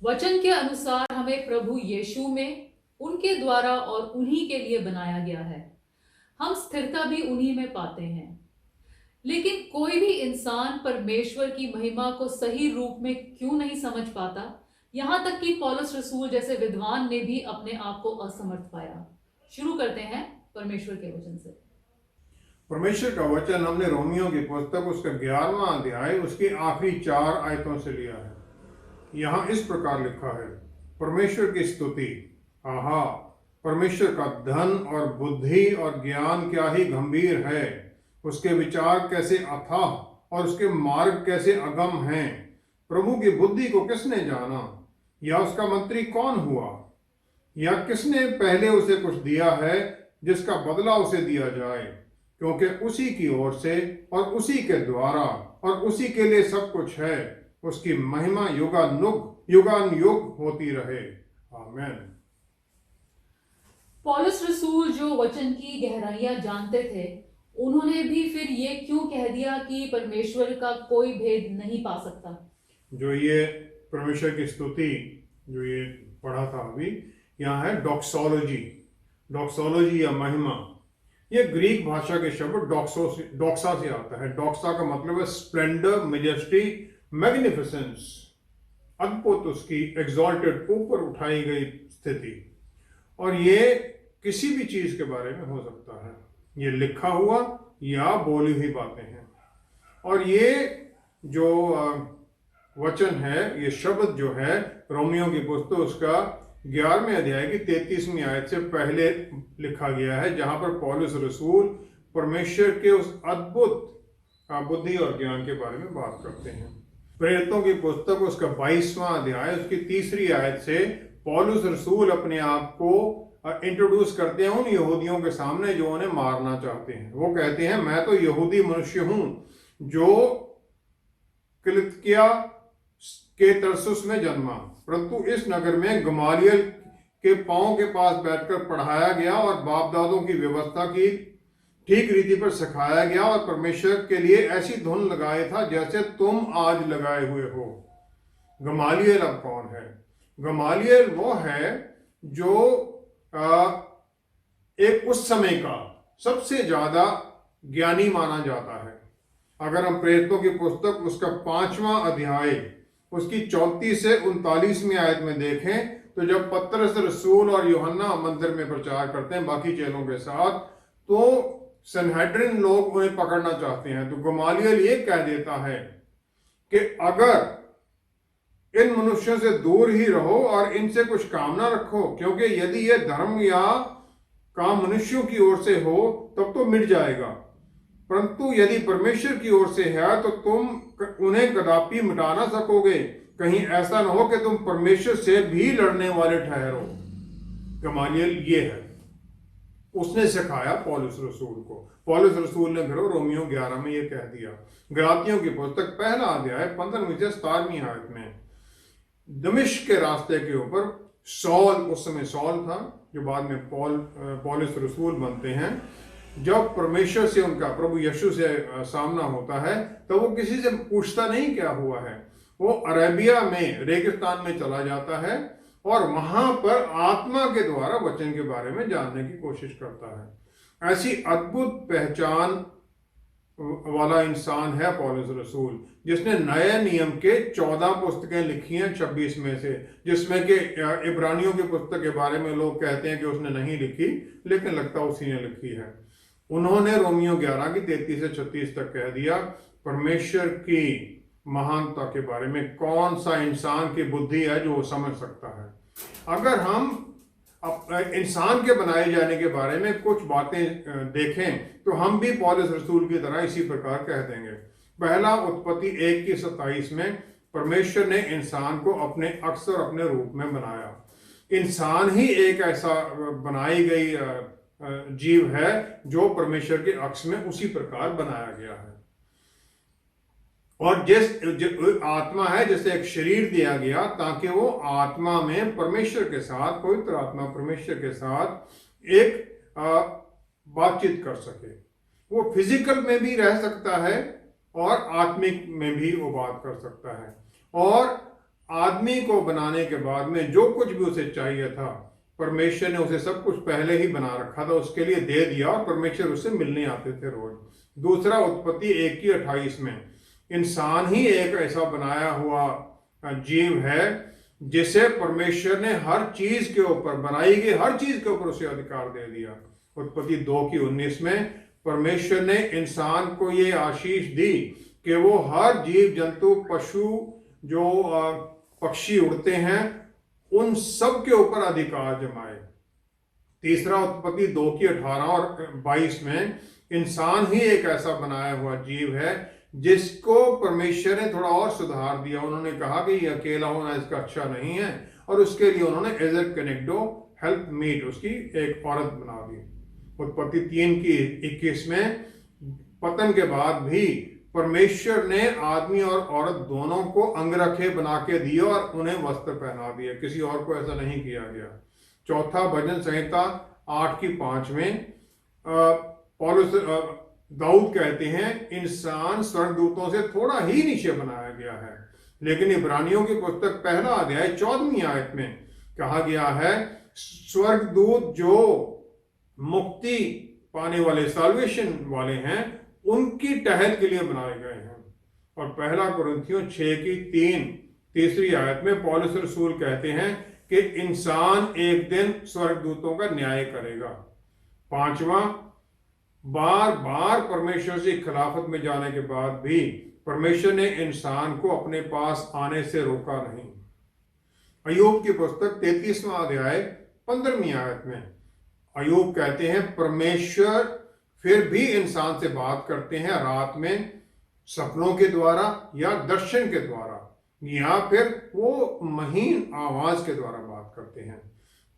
वचन के अनुसार हमें प्रभु यीशु में उनके द्वारा और उन्हीं के लिए बनाया गया है। हम स्थिरता भी उन्हीं में पाते हैं। लेकिन कोई भी इंसान परमेश्वर की महिमा को सही रूप में क्यों नहीं समझ पाता, यहां तक कि पौलुस रसूल जैसे विद्वान ने भी अपने आप को असमर्थ पाया। शुरू करते हैं परमेश्वर के वचन से। परमेश्वर का वचन हमने रोमियो की पुस्तक उसका 11वां अध्याय उसकी आखिरी 4 आयतों से लिया है। यहाँ इस प्रकार लिखा है, परमेश्वर की स्तुति। आहा, परमेश्वर का धन और बुद्धि और ज्ञान क्या ही गंभीर है। उसके विचार कैसे अथाह और उसके मार्ग कैसे अगम हैं। प्रभु की बुद्धि को किसने जाना, या उसका मंत्री कौन हुआ, या किसने पहले उसे कुछ दिया है जिसका बदला उसे दिया जाए, क्योंकि उसी की ओर से और उसी के द्वारा और उसी के लिए सब कुछ है। उसकी महिमा युगान युग होती रहे। आमीन। पौलुस रसूल जो वचन की गहराइयां जानते थे, उन्होंने भी फिर ये क्यों कह दिया कि परमेश्वर का कोई भेद नहीं पा सकता। जो ये परमेश्वर की स्तुति जो ये पढ़ा था अभी, यहाँ है डॉक्सोलॉजी। डॉक्सोलॉजी या महिमा, ये ग्रीक भाषा के शब्द डॉक्सा से आता है। डॉक्सा का मतलब है स्प्लेंडर, मेजेस्टी, मैग्निफिसेंस, अद्भुत, उसकी एग्जॉल्टेड, ऊपर उठाई गई स्थिति। और ये किसी भी चीज के बारे में हो सकता है, ये लिखा हुआ या बोली हुई बातें हैं। और ये जो वचन है, ये शब्द जो है रोमियो की पुस्तक उसका 11वें अध्याय की 33वीं आयत से पहले लिखा गया है, जहां पर पौलुस रसूल परमेश्वर के उस अद्भुत बुद्धि और ज्ञान के बारे में बात करते हैं। प्रेरितों की पुस्तक उसका 22वां अध्याय उसकी 3री आयत से पौलुस रसूल अपने आप को इंट्रोड्यूस करते हैं उन यहूदियों के सामने जो उन्हें मारना चाहते हैं। वो कहते हैं, मैं तो यहूदी मनुष्य हूं जो किलिकिया के तरसुस में जन्मा, परंतु इस नगर में गमालियल के पांव के पास बैठकर पढ़ाया गया और बाप दादों की व्यवस्था की ठीक रीति पर सिखाया गया और परमेश्वर के लिए ऐसी धुन लगाया था जैसे तुम आज लगाए हुए हो। गमालियल अब कौन है? गमालियल वो है जो एक उस समय का सबसे ज्यादा ज्ञानी माना जाता है। अगर हम प्रेरितों की पुस्तक उसका 5वां अध्याय उसकी 34 से 39वीं आयत में देखें, तो जब पतरस रसूल और यूहन्ना मंदिर में प्रचार करते हैं बाकी चेलों के साथ, तो सनहेड्रिन लोग उन्हें पकड़ना चाहते हैं। तो गमालियल ये कह देता है कि अगर इन मनुष्यों से दूर ही रहो और इनसे कुछ काम ना रखो, क्योंकि यदि यह धर्म या काम मनुष्यों की ओर से हो तब तो मिट जाएगा, परंतु यदि परमेश्वर की ओर से है तो तुम उन्हें कदापि मिटा ना सकोगे। कहीं ऐसा ना हो कि तुम परमेश्वर से भी लड़ने वाले ठहरो। गमालियल ये है, उसने सिखाया पौलुस रसूल को। पौलुस रसूल ने फिर रोमियो 11 में ये कह दिया। गलातियों की पुस्तक 1 अध्याय 15वीं से 17वीं आयत में दमिश्क के रास्ते के ऊपर सौल, उस समय सौल था जो बाद में पौलुस रसूल बनते हैं, जब परमेश्वर से उनका प्रभु यीशु से सामना होता है तो वो किसी से पूछता नहीं क्या हुआ है, वो अरेबिया में रेगिस्तान में चला जाता है और वहां पर आत्मा के द्वारा वचन के बारे में जानने की कोशिश करता है। ऐसी अद्भुत पहचान वाला इंसान है पौलुस रसूल, जिसने नए नियम के 14 पुस्तकें लिखी हैं 26 में से, जिसमें कि इब्रानियों की पुस्तक के बारे में लोग कहते हैं कि उसने नहीं लिखी, लेकिन लगता उसी ने लिखी है। उन्होंने रोमियो 11 की 33 से 36 तक कह दिया परमेश्वर की महानता के बारे में। कौन सा इंसान की बुद्धि है जो वो समझ सकता है? अगर हम इंसान के बनाए जाने के बारे में कुछ बातें देखें तो हम भी पौलुस रसूल की तरह इसी प्रकार कह देंगे। पहला उत्पत्ति 1 की 27 में परमेश्वर ने इंसान को अपने अक्स और अपने रूप में बनाया। इंसान ही एक ऐसा बनाई गई जीव है जो परमेश्वर के अक्स में उसी प्रकार बनाया गया है। और जिस आत्मा है, जैसे एक शरीर दिया गया ताकि वो आत्मा में परमेश्वर के साथ, पवित्र आत्मा परमेश्वर के साथ एक बातचीत कर सके। वो फिजिकल में भी रह सकता है और आत्मिक में भी वो बात कर सकता है। और आदमी को बनाने के बाद में जो कुछ भी उसे चाहिए था, परमेश्वर ने उसे सब कुछ पहले ही बना रखा था, उसके लिए दे दिया, और परमेश्वर उससे मिलने आते थे रोज। दूसरा, उत्पत्ति 1:28 में इंसान ही एक ऐसा बनाया हुआ जीव है जिसे परमेश्वर ने हर चीज के ऊपर, बनाई गई हर चीज के ऊपर उसे अधिकार दे दिया। उत्पत्ति 2:19 में परमेश्वर ने इंसान को ये आशीष दी कि वो हर जीव जंतु, पशु, जो पक्षी उड़ते हैं, उन सब के ऊपर अधिकार जमाए। तीसरा, उत्पत्ति 2:18 और 22 में इंसान ही एक ऐसा बनाया हुआ जीव है जिसको परमेश्वर ने थोड़ा और सुधार दिया। उन्होंने कहा कि ये अकेला होना इसका अच्छा नहीं है, और उसके लिए उन्होंने एजर कनेक्टो हेल्प मीट, उसकी एक औरत बना दी। उत्पत्ति 3:21 में पतन के बाद भी परमेश्वर ने आदमी और औरत दोनों को अंगरखे बना के दिए और उन्हें वस्त्र पहना दिए, किसी और को ऐसा नहीं किया गया। चौथा, भजन संहिता 8:5 में पौलुस दाऊद कहते हैं इंसान स्वर्गदूतों से थोड़ा ही नीचे बनाया गया है। लेकिन इब्रानियों की पुस्तक 1 अध्याय 14वीं आयत में कहा गया है स्वर्गदूत जो मुक्ति पाने वाले, साल्वेशन वाले हैं, उनकी टहल के लिए बनाए गए हैं। और 1 कुरिन्थियों 6:3 तीसरी आयत में पौलुस रसूल कहते हैं कि इंसान एक दिन स्वर्गदूतों का न्याय करेगा। पांचवा, बार बार परमेश्वर से खिलाफत में जाने के बाद भी परमेश्वर ने इंसान को अपने पास आने से रोका नहीं। अय्यूब की पुस्तक 33वां अध्याय 15वीं आयत में अय्यूब कहते हैं परमेश्वर फिर भी इंसान से बात करते हैं रात में, सपनों के द्वारा या दर्शन के द्वारा, या फिर वो महीन आवाज के द्वारा बात करते हैं।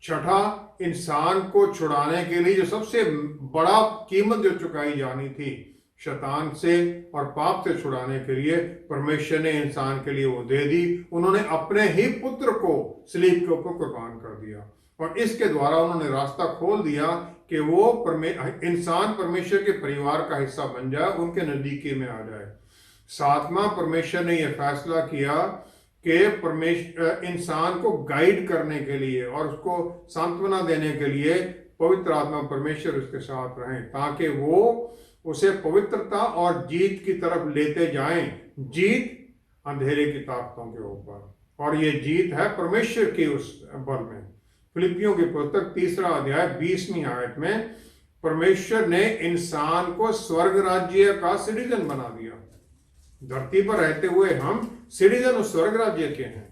छठा, इंसान को छुड़ाने के लिए जो सबसे बड़ा कीमत जो चुकाई जानी थी शैतान से और पाप से छुड़ाने के लिए, परमेश्वर ने इंसान के लिए वो दे दी। उन्होंने अपने ही पुत्र को सलीब के ऊपर कुर्बान कर दिया, और इसके द्वारा उन्होंने रास्ता खोल दिया कि वो इंसान परमेश्वर के परिवार का हिस्सा बन जाए, उनके नजदीकी में आ जाए। सातवां, परमेश्वर ने यह फैसला किया कि परमेश्वर इंसान को गाइड करने के लिए और उसको सांत्वना देने के लिए पवित्र आत्मा परमेश्वर उसके साथ रहें, ताकि वो उसे पवित्रता और जीत की तरफ लेते जाएं, जीत अंधेरे की ताकतों के ऊपर, और ये जीत है परमेश्वर की उस बल में। फिलिपियों की पुस्तक 3 अध्याय 20वीं आयत में परमेश्वर ने इंसान को स्वर्ग राज्य का सिटीजन बना दिया। धरती पर रहते हुए हम सिटीजन उस स्वर्ग राज्य के हैं।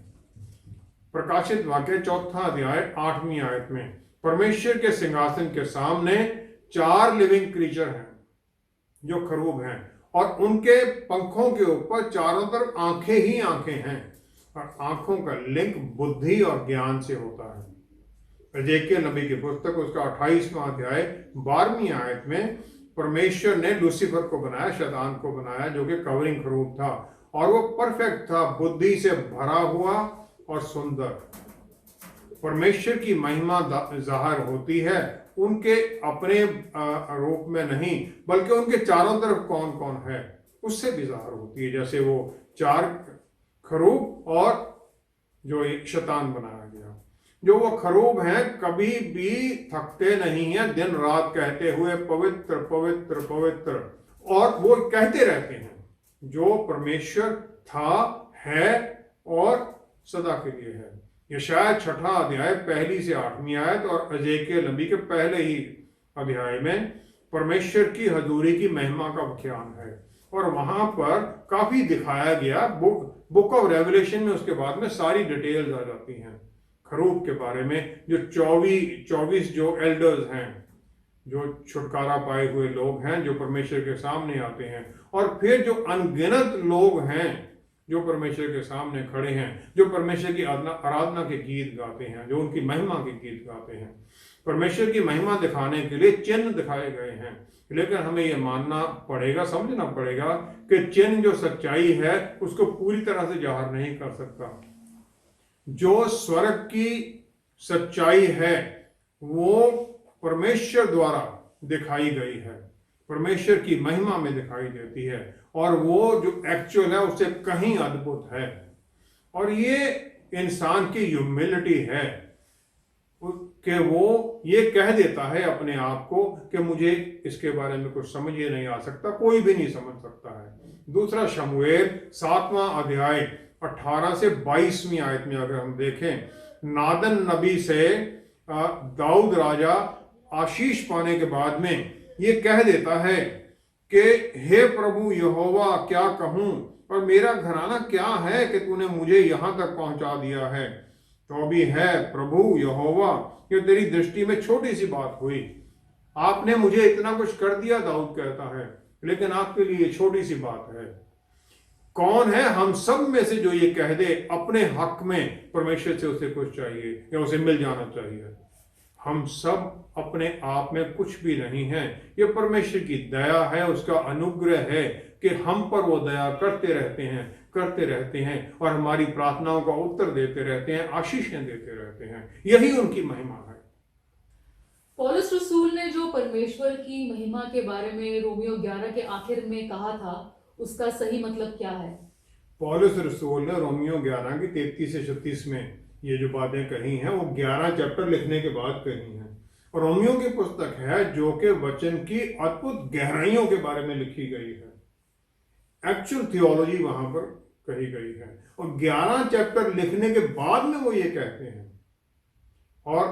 प्रकाशित वाक्य 4 अध्याय 8वीं आयत में परमेश्वर के सिंहासन के सामने 4 लिविंग क्रीचर हैं जो खरूब हैं, और उनके पंखों के ऊपर चारों तरफ आंखें ही आंखें हैं, और आंखों का लिंक बुद्धि और ज्ञान से होता है। एजेकियल नबी की पुस्तक उसका 28वां अध्याय 12वीं आयत में परमेश्वर ने लूसीफर को बनाया, शैतान को बनाया, जो कि कवरिंग खरूब था, और वो परफेक्ट था, बुद्धि से भरा हुआ और सुंदर। परमेश्वर की महिमा जाहिर होती है उनके अपने रूप में नहीं, बल्कि उनके चारों तरफ कौन कौन है उससे भी जाहिर होती है। जैसे वो 4 खरूब और जो एक शैतान बनाया गया, जो वो खरूब हैं कभी भी थकते नहीं हैं, दिन रात कहते हुए पवित्र पवित्र पवित्र, और वो कहते रहते हैं जो परमेश्वर था, है और सदा के लिए है। ये शायद 6 अध्याय 1 से 8वीं आयत और एजेकियल नबी के पहले ही अध्याय में परमेश्वर की हजूरी की महिमा का बयान है, और वहां पर काफी दिखाया गया। बुक ऑफ रेवलेशन में उसके बाद में सारी डिटेल्स आ जाती हैं खरूब के बारे में, जो 24 जो एल्डर्स हैं, जो छुटकारा पाए हुए लोग हैं, जो परमेश्वर के सामने आते हैं, और फिर जो अनगिनत लोग हैं जो परमेश्वर के सामने खड़े हैं, जो परमेश्वर की आराधना के गीत गाते हैं, जो उनकी महिमा के गीत गाते हैं। परमेश्वर की महिमा दिखाने के लिए चिन्ह दिखाए गए हैं, लेकिन हमें यह मानना पड़ेगा, समझना पड़ेगा कि चिन्ह जो सच्चाई है उसको पूरी तरह से जाहिर नहीं कर सकता। जो स्वर्ग की सच्चाई है वो परमेश्वर द्वारा दिखाई गई है, परमेश्वर की महिमा में दिखाई देती है, और वो जो एक्चुअल है उससे कहीं अद्भुत है। और ये इंसान की ह्यूमिलिटी है कि वो ये कह देता है अपने आप को कि मुझे इसके बारे में कुछ समझ ही नहीं आ सकता, कोई भी नहीं समझ सकता है। दूसरा शमूएल 7वां अध्याय 18 से 22वीं आयत में अगर हम देखें, नादन नबी से दाऊद राजा आशीष पाने के बाद में ये कह देता है कि हे प्रभु यहोवा, क्या कहूं, और मेरा घराना क्या है कि तूने मुझे यहां तक पहुंचा दिया है। तो भी है प्रभु यहोवा, ये तेरी दृष्टि में छोटी सी बात हुई। आपने मुझे इतना कुछ कर दिया, दाऊद कहता है, लेकिन आपके लिए छोटी सी बात है। कौन है हम सब में से जो ये कह दे अपने हक में परमेश्वर से उसे कुछ चाहिए या उसे मिल जाना चाहिए? हम सब अपने आप में कुछ भी नहीं है, ये परमेश्वर की दया है, उसका अनुग्रह है कि हम पर वो दया करते रहते हैं और हमारी प्रार्थनाओं का उत्तर देते रहते हैं, आशीषें देते रहते हैं। यही उनकी महिमा है। पौलुस रसूल ने जो परमेश्वर की महिमा के बारे में रोमियो 11 के आखिर में कहा था, उसका सही मतलब क्या है? पौलुस रसूल ने रोमियो 11 की 33 से 36 में ये जो बातें कही हैं वो 11 चैप्टर लिखने के बाद कही हैं। और रोमियो की पुस्तक है जो कि वचन की अद्भुत गहराइयों के बारे में लिखी गई है। एक्चुअल थियोलॉजी वहां पर कही गई है। और 11 चैप्टर लिखने के बाद में वो ये कहते हैं और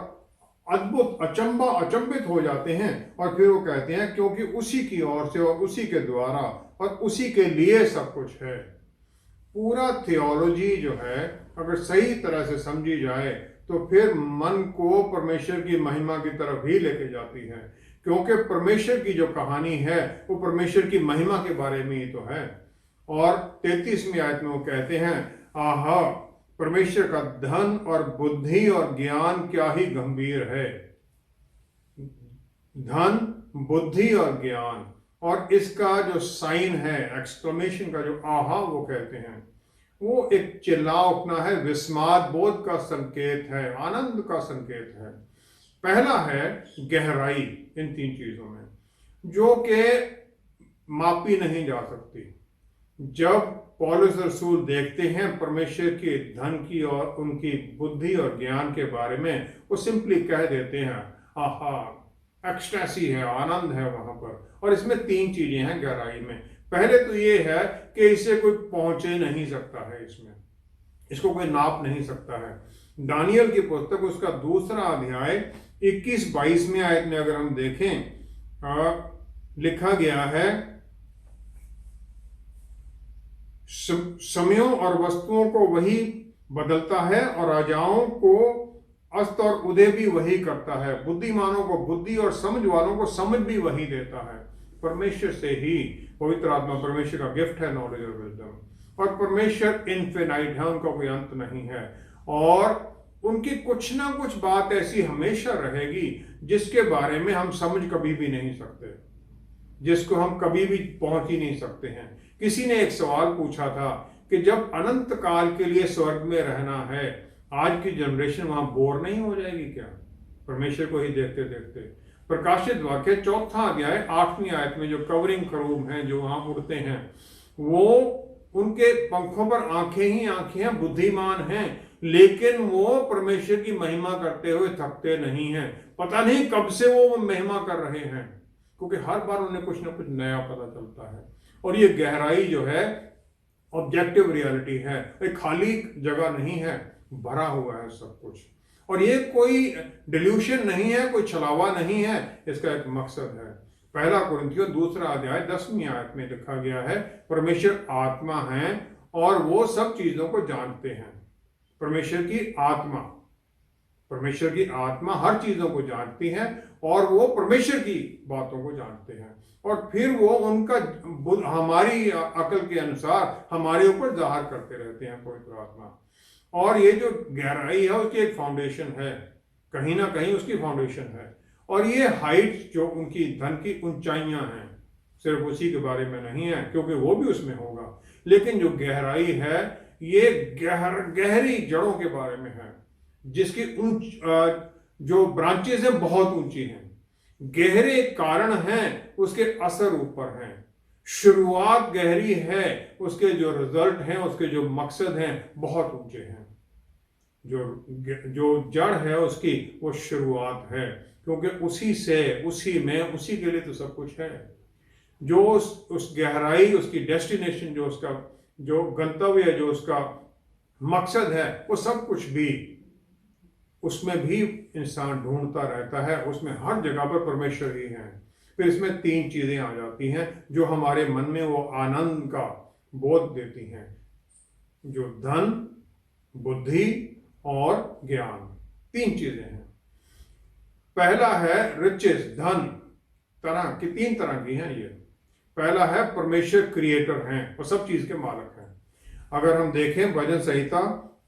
अद्भुत अचंभित हो जाते हैं। और फिर वो कहते हैं क्योंकि उसी की ओर से और उसी के द्वारा और उसी के लिए सब कुछ है। पूरा थियोलॉजी जो है अगर सही तरह से समझी जाए तो फिर मन को परमेश्वर की महिमा की तरफ ही लेके जाती है, क्योंकि परमेश्वर की जो कहानी है वो परमेश्वर की महिमा के बारे में ही तो है। और 33वीं आयत में वो कहते हैं, आहा, परमेश्वर का धन और बुद्धि और ज्ञान क्या ही गंभीर है। धन, बुद्धि और ज्ञान, और इसका जो साइन है, एक्सक्लेमेशन का जो आहा वो कहते हैं, वो एक चिल्ला उठना है, विस्माद बोध का संकेत है, आनंद का संकेत है। पहला है गहराई इन 3 चीजों में, जो कि मापी नहीं जा सकती। जब पौलुस रसूल देखते हैं परमेश्वर के धन की और उनकी बुद्धि और ज्ञान के बारे में, वो सिंपली कह देते हैं, आहा, एक्सटेसी है, आनंद है वहां पर। और इसमें 3 चीजें हैं गहराई में। पहले तो ये है कि इसे कोई पहुंचे नहीं सकता है, इसमें इसको कोई नाप नहीं सकता है। दानियल की पुस्तक उसका 2 अध्याय 21-22 में आयत में अगर हम देखें, लिखा गया है, समयों और वस्तुओं को वही बदलता है और राजाओं को अस्त और उदय भी वही करता है, बुद्धिमानों को बुद्धि और समझ वालों को समझ भी वही देता है। परमेश्वर से ही, पवित्र आत्मा परमेश्वर का गिफ्ट है, नॉलेज और विजडम। और परमेश्वर इनफिनाइट है, उनका कोई अंत नहीं है। और उनकी कुछ ना कुछ बात ऐसी हमेशा रहेगी जिसके बारे में हम समझ कभी भी नहीं सकते, जिसको हम कभी भी पहुंच ही नहीं सकते हैं। किसी ने एक सवाल पूछा था कि जब अनंत काल के लिए स्वर्ग में रहना है, आज की जनरेशन वहां बोर नहीं हो जाएगी क्या, परमेश्वर को ही देखते देखते? प्रकाशित वाक्य 4 अध्याय 8वीं आयत में जो कवरिंग खरूब हैं, जो वहां उड़ते हैं, वो उनके पंखों पर आंखें ही आंखें हैं, बुद्धिमान हैं, लेकिन वो परमेश्वर की महिमा करते हुए थकते नहीं हैं। पता नहीं कब से वो महिमा कर रहे हैं, क्योंकि हर बार उन्हें कुछ ना कुछ नया पता चलता है। और ये गहराई जो है ऑब्जेक्टिव रियलिटी है, एक खाली जगह नहीं है, भरा हुआ है सब कुछ। और ये कोई डिल्यूशन नहीं है, कोई छलावा नहीं है, इसका एक मकसद है। 1 कुरिन्थियों 2 अध्याय 10वीं आयत में लिखा गया है, परमेश्वर आत्मा है और वो सब चीजों को जानते हैं। परमेश्वर की आत्मा हर चीजों को जानती है और वो परमेश्वर की बातों को जानते हैं, और फिर वो उनका हमारी अकल के अनुसार हमारे ऊपर जाहिर करते रहते हैं, पवित्र आत्मा। और ये जो गहराई है उसकी एक फाउंडेशन है, कहीं ना कहीं उसकी फाउंडेशन है। और ये हाइट जो उनकी धन की ऊंचाइयां हैं, सिर्फ उसी के बारे में नहीं है, क्योंकि वो भी उसमें होगा, लेकिन जो गहराई है ये गहरी जड़ों के बारे में है, जिसकी जो ब्रांचेस हैं बहुत ऊंची हैं, गहरे कारण हैं, उसके असर ऊपर हैं। शुरुआत गहरी है, उसके जो रिजल्ट हैं, उसके जो मकसद हैं बहुत ऊंचे हैं। जो जड़ है उसकी वो शुरुआत है, क्योंकि उसी में उसी के लिए तो सब कुछ है। जो उस गहराई, उसकी डेस्टिनेशन, जो उसका जो गंतव्य है, जो उसका मकसद है, वो सब कुछ भी उसमें भी इंसान ढूंढता रहता है। उसमें हर जगह पर परमेश्वर ही है। फिर इसमें तीन चीजें आ जाती हैं जो हमारे मन में वो आनंद का बोध देती हैं, जो धन, बुद्धि और ज्ञान, तीन चीजें हैं। पहला है रिचेस, धन। तीन तरह की हैं ये। पहला है परमेश्वर क्रिएटर हैं और सब चीज के मालिक हैं। अगर हम देखें भजन संहिता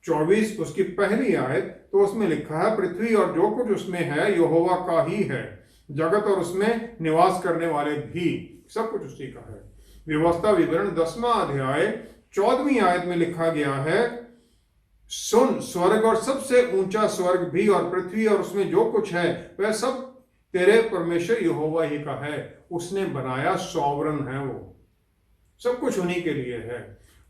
24 उसकी पहली आयत, तो उसमें लिखा है, पृथ्वी और जो कुछ उसमें है यहोवा का ही है, जगत और उसमें निवास करने वाले भी, सब कुछ उसी का है। व्यवस्था विवरण 10वां अध्याय 14वीं आयत में लिखा गया है, सुन, स्वर्ग और सबसे ऊंचा स्वर्ग भी और पृथ्वी और उसमें जो कुछ है वह सब तेरे परमेश्वर यहोवा ही का है। उसने बनाया, सॉवरन है वो, सब कुछ उन्हीं के लिए है।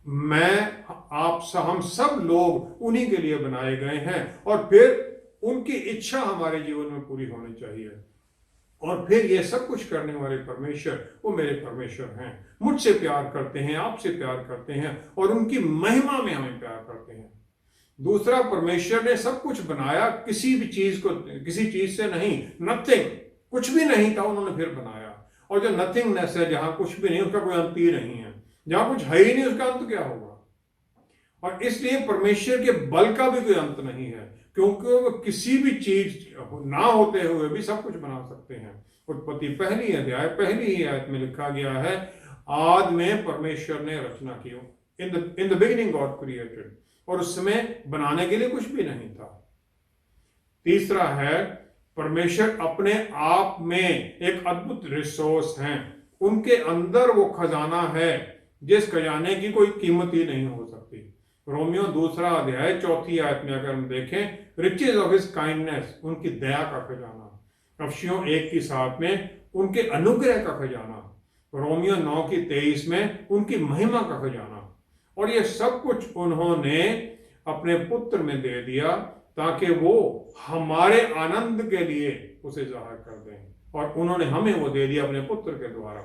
हम सब लोग उन्हीं के लिए बनाए गए हैं, और फिर उनकी इच्छा हमारे जीवन में पूरी होनी चाहिए। और फिर ये सब कुछ करने वाले परमेश्वर, वो मेरे परमेश्वर हैं, मुझसे प्यार करते हैं, आपसे प्यार करते हैं, और उनकी महिमा में हमें प्यार करते हैं। दूसरा, परमेश्वर ने सब कुछ बनाया, किसी भी चीज को किसी चीज से नहीं, नथिंग, कुछ भी नहीं था, उन्होंने फिर बनाया। और जो नथिंगनेस है, जहां कुछ भी नहीं, उसका कोई अंत ही नहीं है। जहां कुछ है ही नहीं, उसका अंत क्या होगा? और इसलिए परमेश्वर के बल का भी कोई अंत नहीं है, क्योंकि वो किसी भी चीज ना होते हुए भी सब कुछ बना सकते हैं। उत्पत्ति पहली अध्याय पहली ही आयत में लिखा गया है, आद में परमेश्वर ने रचना की, in the beginning God created, और उस समय बनाने के लिए कुछ भी नहीं था। तीसरा है, परमेश्वर अपने आप में एक अद्भुत रिसोर्स हैं, उनके अंदर वो खजाना है जिस खजाने की कोई कीमत ही नहीं हो सकती। रोमियो 2 अध्याय 4 आयत में अगर हम देखें, रिचेज ऑफ हिज काइंडनेस, उनकी दया का खजाना। अफसियों 1:7 में उनके अनुग्रह का खजाना। रोमियो 9:23 में उनकी महिमा का खजाना। और ये सब कुछ उन्होंने अपने पुत्र में दे दिया, ताकि वो हमारे आनंद के लिए उसे जाहिर कर दें, और उन्होंने हमें वो दे दिया अपने पुत्र के द्वारा।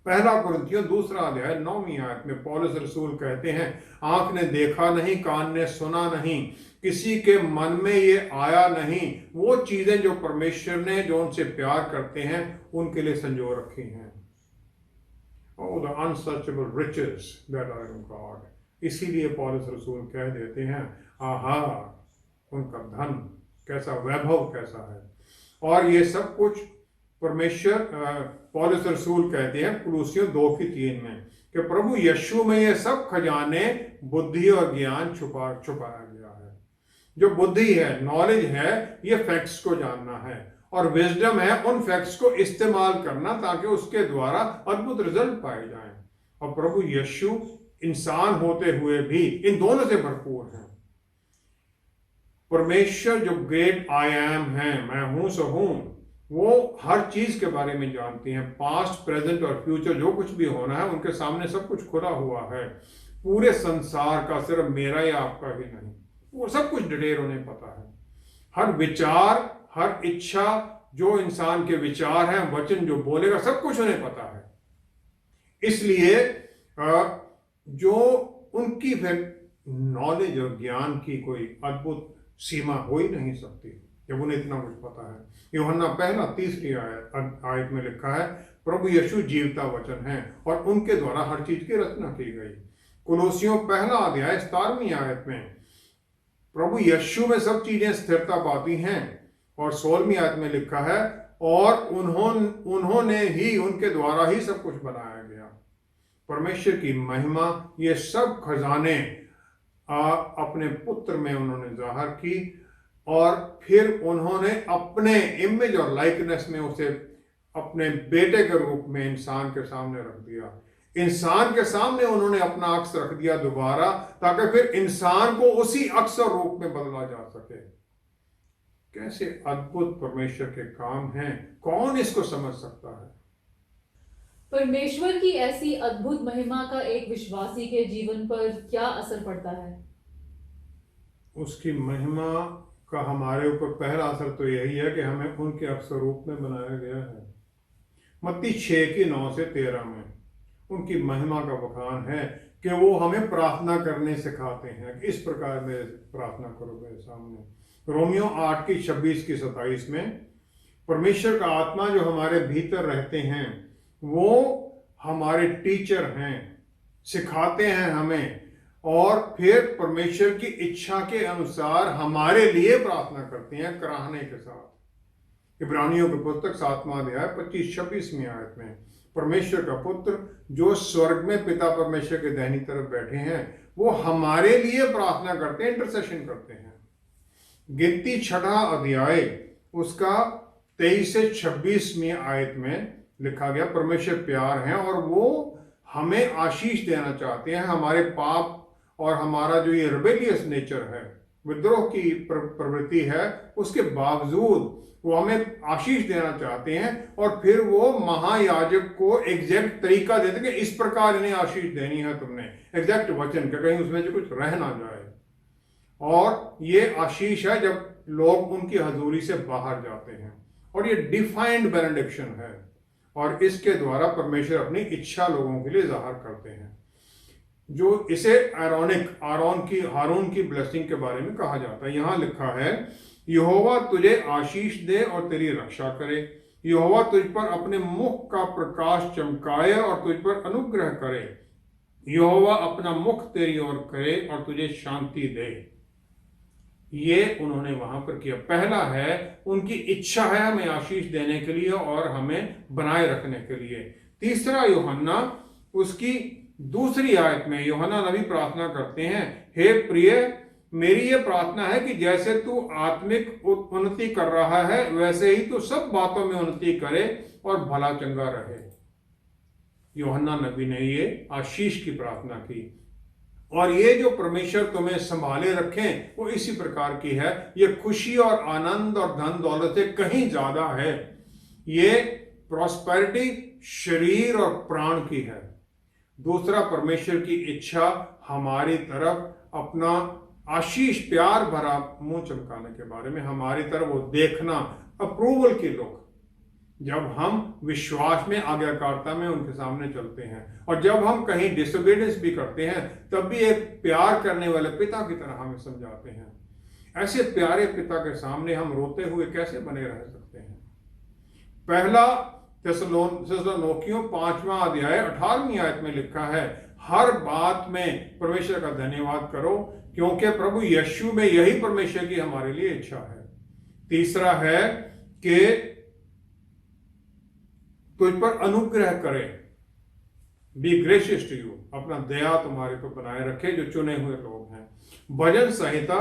पहला कुरिन्थियों 2 अध्याय 9वीं आयत में पौलुस रसूल कहते हैं, आंख ने देखा नहीं, कान ने सुना नहीं, किसी के मन में ये आया नहीं, वो चीजें जो परमेश्वर ने, जो उनसे प्यार करते हैं, उनके लिए संजो रखी हैं। Oh, the unsearchable riches that are in God. इसीलिए पौलुस रसूल कह देते हैं, आहा, उनका धन कैसा, वैभव कैसा है। और ये सब कुछ परमेश्वर, पौलुस रसूल कहते हैं कुलुस्सियों 2:3 में कि प्रभु यीशु में ये सब खजाने, बुद्धि और ज्ञान छुपाया गया है। जो बुद्धि है, नॉलेज है, ये फैक्ट्स को जानना है, और विजडम है उन फैक्ट्स को इस्तेमाल करना, ताकि उसके द्वारा अद्भुत रिजल्ट पाए जाएं। और प्रभु यीशु इंसान होते हुए भी इन दोनों से भरपूर हैं। परमेश्वर जो ग्रेट आई एम है, मैं हूं सो हूं, वो हर चीज के बारे में जानती हैं। पास्ट, प्रेजेंट और फ्यूचर, जो कुछ भी होना है, उनके सामने सब कुछ खुला हुआ है। पूरे संसार का, सिर्फ मेरा या आपका ही नहीं, वो सब कुछ डिटेल उन्हें पता है। हर विचार, हर इच्छा, जो इंसान के विचार हैं, वचन जो बोलेगा, सब कुछ उन्हें पता है। इसलिए जो उनकी नॉलेज और ज्ञान की कोई अद्भुत सीमा हो ही नहीं सकती, जब उन्हें इतना कुछ पता है। यूहन्ना 1:3 आयत में लिखा है, प्रभु यीशु जीवता वचन है, और उनके द्वारा हर चीज की रचना की गई। कुलुस्सियों 1 अध्याय 17वीं आयत में प्रभु यीशु में सब चीजें स्थिरता पाती हैं, और 16वीं आयत में लिखा है, और उन्होंने ही, उनके द्वारा ही सब कुछ बनाया गया। परमेश्वर की महिमा, ये सब खजाने अपने पुत्र में उन्होंने जाहिर की, और फिर उन्होंने अपने इमेज और लाइकनेस में उसे अपने बेटे के रूप में इंसान के सामने रख दिया। इंसान के सामने उन्होंने अपना अक्स रख दिया दोबारा, ताकि फिर इंसान को उसी अक्स और रूप में बदला जा सके। कैसे अद्भुत परमेश्वर के काम हैं, कौन इसको समझ सकता है? परमेश्वर की ऐसी अद्भुत महिमा का एक विश्वासी के जीवन पर क्या असर पड़ता है? उसकी महिमा का हमारे ऊपर पहला असर तो यही है कि हमें उनके स्वरूप में बनाया गया है। मत्ती 6:9-13 में उनकी महिमा का बखान है कि वो हमें प्रार्थना करने सिखाते हैं, इस प्रकार में प्रार्थना करो मेरे सामने। रोमियो 8:26-27 में परमेश्वर का आत्मा जो हमारे भीतर रहते हैं वो हमारे टीचर हैं, सिखाते हैं हमें, और फिर परमेश्वर की इच्छा के अनुसार हमारे लिए प्रार्थना करते हैं कराहने के साथ। इब्रानियों की पुस्तक 7वां अध्याय 25-26 आयत में परमेश्वर का पुत्र जो स्वर्ग में पिता परमेश्वर के दाहिनी तरफ बैठे हैं वो हमारे लिए प्रार्थना करते हैं, इंटरसेशन करते हैं। गिनती 6 अध्याय उसका 23-26 आयत में लिखा गया परमेश्वर प्यार है और वो हमें आशीष देना चाहते हैं। हमारे पाप और हमारा जो ये रिबेलियस नेचर है, विद्रोह की प्रवृत्ति है, उसके बावजूद वो हमें आशीष देना चाहते हैं और फिर वो महायाजक को एग्जैक्ट तरीका देते कि इस प्रकार इन्हें आशीष देनी है तुमने, एग्जैक्ट वचन का, कहीं उसमें जो कुछ रह ना जाए। और ये आशीष है जब लोग उनकी हजूरी से बाहर जाते हैं, और ये डिफाइंड बेनेडिक्शन है और इसके द्वारा परमेश्वर अपनी इच्छा लोगों के लिए जाहिर करते हैं। जो इसे हारून की ब्लेसिंग के बारे में कहा जाता है। यहां लिखा है यहोवा तुझे आशीष दे और तेरी रक्षा करे, यहोवा तुझ पर अपने मुख का प्रकाश चमकाए और तुझ पर अनुग्रह करे, यहोवा अपना मुख तेरी ओर करे और तुझे शांति दे। ये उन्होंने वहां पर किया। पहला है उनकी इच्छा है हमें आशीष देने के लिए और हमें बनाए रखने के लिए। तीसरा यूहन्ना उसकी 2 आयत में यूहन्ना नबी प्रार्थना करते हैं, हे प्रिय मेरी ये प्रार्थना है कि जैसे तू आत्मिक उन्नति कर रहा है वैसे ही तू सब बातों में उन्नति करे और भला चंगा रहे। यूहन्ना नबी ने ये आशीष की प्रार्थना की। और ये जो परमेश्वर तुम्हें संभाले रखें वो इसी प्रकार की है। ये खुशी और आनंद और धन दौलत से कहीं ज्यादा है। ये प्रॉस्पेरिटी शरीर और प्राण की है। दूसरा, परमेश्वर की इच्छा हमारी तरफ अपना आशीष प्यार भरा मुंह चमकाने के बारे में, हमारी तरफ वो देखना, अप्रूवल के लोग, जब हम विश्वास में आज्ञाकारिता में उनके सामने चलते हैं, और जब हम कहीं डिसोबीडियंस भी करते हैं तब भी एक प्यार करने वाले पिता की तरह हमें समझाते हैं। ऐसे प्यारे पिता के सामने हम रोते हुए कैसे बने रह सकते हैं। पहला थिस्सलुनीकियों 5वां अध्याय 18वीं आयत में लिखा है, हर बात में परमेश्वर का धन्यवाद करो क्योंकि प्रभु यीशु में यही परमेश्वर की हमारे लिए इच्छा है। तीसरा है कि तुझ पर अनुग्रह करे, बी ग्रेशियस टू यू, अपना दया तुम्हारे पर बनाए रखे जो चुने हुए लोग हैं। भजन संहिता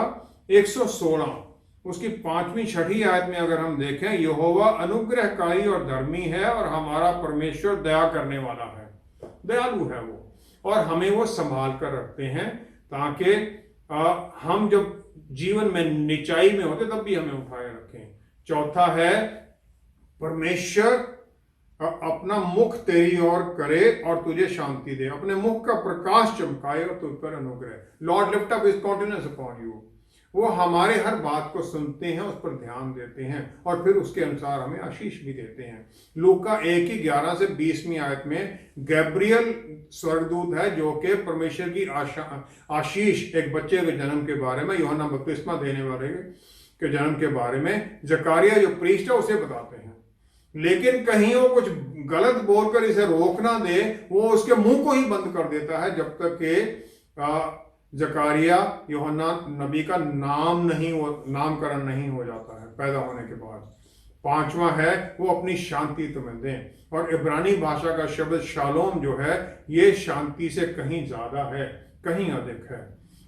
116 उसकी 5वीं-6वीं आयत में अगर हम देखें, यहोवा अनुग्रहकारी और धर्मी है और हमारा परमेश्वर दया करने वाला है, दयालु है वो, और हमें वो संभाल कर रखते हैं ताकि हम जब जीवन में निचाई में होते तब भी हमें उठाए रखें। चौथा है परमेश्वर अपना मुख तेरी ओर करे और तुझे शांति दे, अपने मुख का प्रकाश चमकाए और तुझ पर अनुग्रह। Lord lift up his countenance upon you. वो हमारे हर बात को सुनते हैं, उस पर ध्यान देते हैं और फिर उसके अनुसार हमें आशीष भी देते हैं। लूका 1:11-20 आयत में गैब्रियल स्वर्गदूत है जो कि परमेश्वर की आशीष एक बच्चे के जन्म के बारे में, यूहन्ना बपतिस्मा देने वाले के जन्म के बारे में जकारिया जो प्रीस्ट है उसे बताते हैं। लेकिन कहीं वो कुछ गलत बोलकर इसे रोक ना दे, वो उसके मुंह को ही बंद कर देता है जब तक कि जकारिया यूहन्ना नबी का नामकरण नहीं हो जाता है पैदा होने के बाद। 5वां है वो अपनी शांति तुम्हें दें, और इब्रानी भाषा का शब्द शालोम जो है ये शांति से कहीं ज्यादा है, कहीं अधिक है।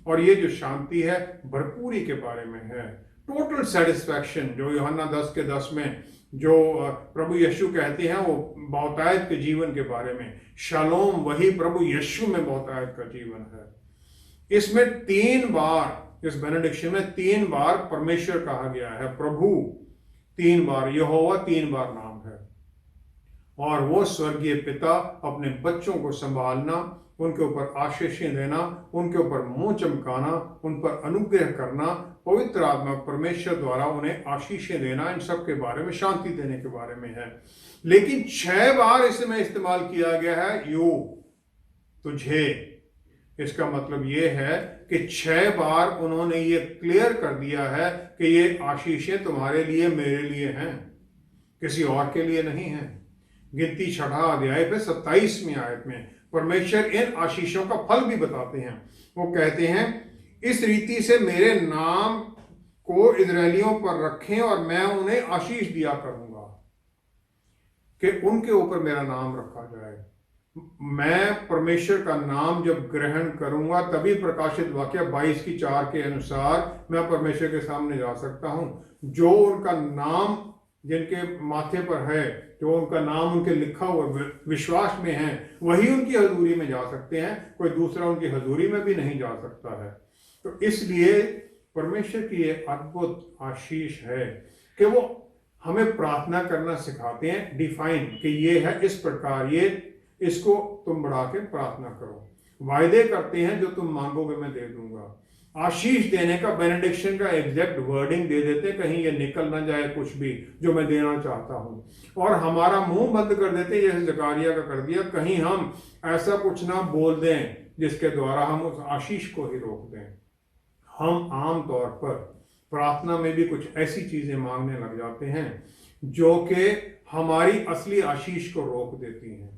और ये जो शांति है भरपूरी के बारे में है, टोटल सेटिस्फैक्शन, जो यूहन्ना 10:10 में जो प्रभु यीशु कहते हैं वो बहुतायत के जीवन के बारे में। शालोम वही प्रभु यीशु में बहुतायत का जीवन है। इसमें 3 बार, इस बेनेडिक्शन में 3 बार परमेश्वर कहा गया है, प्रभु 3 बार, यहोवा 3 बार नाम है। और वो स्वर्गीय पिता अपने बच्चों को संभालना उनके ऊपर आशीषें देना, उनके ऊपर मुंह चमकाना, उन पर अनुग्रह करना, पवित्र आत्मा परमेश्वर द्वारा उन्हें आशीषें देना, इन सब के बारे में, शांति देने के बारे में है। लेकिन 6 बार इसमें इस्तेमाल किया गया है यू, तुझे। इसका मतलब ये है कि 6 बार उन्होंने ये क्लियर कर दिया है कि ये आशीषें तुम्हारे लिए, मेरे लिए हैं, किसी और के लिए नहीं है। गिनती 6 अध्याय पे 27वीं आयत में परमेश्वर इन आशीषों का फल भी बताते हैं। वो कहते हैं, इस रीति से मेरे नाम को इजरायलियों पर रखें और मैं उन्हें आशीष दिया करूंगा, कि उनके ऊपर मेरा नाम रखा जाए। मैं परमेश्वर का नाम जब ग्रहण करूंगा तभी प्रकाशित वाक्य 22:4 के अनुसार मैं परमेश्वर के सामने जा सकता हूं। जो उनका नाम जिनके माथे पर है, जो उनका नाम उनके लिखा हुआ विश्वास में है, वही उनकी हजूरी में जा सकते हैं। कोई दूसरा उनकी हजूरी में भी नहीं जा सकता है। तो इसलिए परमेश्वर की ये अद्भुत आशीष है कि वो हमें प्रार्थना करना सिखाते हैं, डिफाइन कि ये है इस प्रकार, ये इसको तुम बढ़ा के प्रार्थना करो। वायदे करते हैं, जो तुम मांगोगे मैं दे दूंगा। आशीष देने का, बेनेडिक्शन का एग्जैक्ट वर्डिंग दे देते, कहीं ये निकल ना जाए कुछ भी जो मैं देना चाहता हूं। और हमारा मुंह बंद कर देते, जैसे जकारिया का कर दिया, कहीं हम ऐसा कुछ ना बोल दें जिसके द्वारा हम उस आशीष को ही रोक दें। हम आम तौर पर प्रार्थना में भी कुछ ऐसी चीजें मांगने लग जाते हैं जो कि हमारी असली आशीष को रोक देती हैं।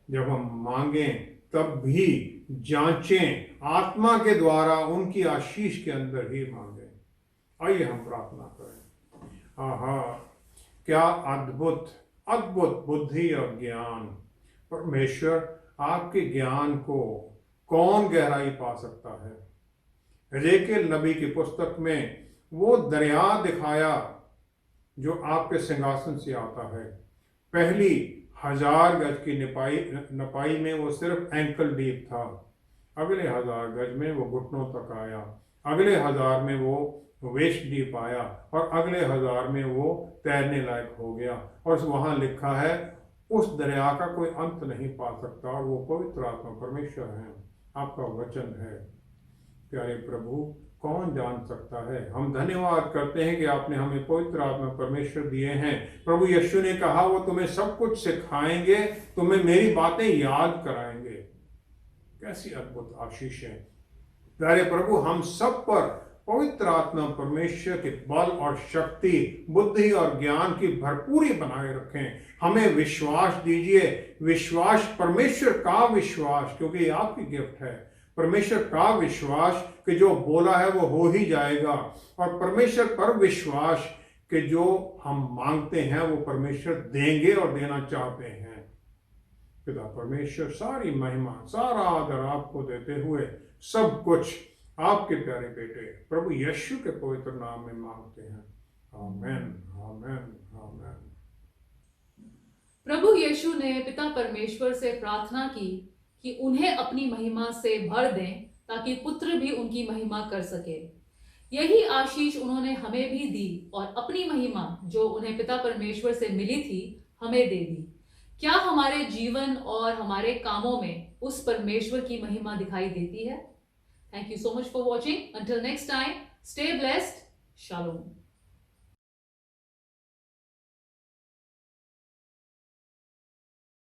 जब हम मांगें तब भी जांचें, आत्मा के द्वारा उनकी आशीष के अंदर ही मांगें। आइए हम प्रार्थना करें। आहा, क्या अद्भुत अद्भुत बुद्धि और ज्ञान। परमेश्वर, आपके ज्ञान को कौन गहराई पा सकता है। यहेजकेल नबी की पुस्तक में वो दरिया दिखाया जो आपके सिंहासन से आता है। पहली 1000 गज की नपाई में वो सिर्फ एंकल डीप था। अगले 1000 गज में वो घुटनों तक आया। अगले 1000 में वो वेस्ट डीप आया और अगले 1000 में वो तैरने लायक हो गया। और वहां लिखा है, उस दरिया का कोई अंत नहीं पा सकता, और वो पवित्र आत्मा परमेश्वर है, आपका वचन है। प्यारे प्रभु, कौन जान सकता है। हम धन्यवाद करते हैं कि आपने हमें पवित्र आत्मा परमेश्वर दिए हैं। प्रभु यीशु ने कहा, वो तुम्हें सब कुछ सिखाएंगे, तुम्हें मेरी बातें याद कराएंगे। कैसी अद्भुत आशीष है। प्यारे प्रभु, हम सब पर पवित्र आत्मा परमेश्वर के बल और शक्ति, बुद्धि और ज्ञान की भरपूरी बनाए रखें। हमें विश्वास दीजिए, विश्वास, परमेश्वर का विश्वास, क्योंकि ये आपकी गिफ्ट है। परमेश्वर का विश्वास कि जो बोला है वो हो ही जाएगा, और परमेश्वर पर विश्वास कि जो हम मांगते हैं वो परमेश्वर देंगे और देना चाहते हैं। पिता परमेश्वर, सारी महिमा, सारा आदर आपको देते हुए सब कुछ आपके प्यारे बेटे प्रभु यीशु के पवित्र नाम में मांगते हैं। आमेन, आमेन, आमेन। प्रभु यीशु ने पिता परमेश्वर से प्रार्थना की कि उन्हें अपनी महिमा से भर दें, ताकि पुत्र भी उनकी महिमा कर सके। यही आशीष उन्होंने हमें भी दी, और अपनी महिमा जो उन्हें पिता परमेश्वर से मिली थी हमें दे दी। क्या हमारे जीवन और हमारे कामों में उस परमेश्वर की महिमा दिखाई देती है? Thank you so much for watching. Until next time, stay blessed. Shalom.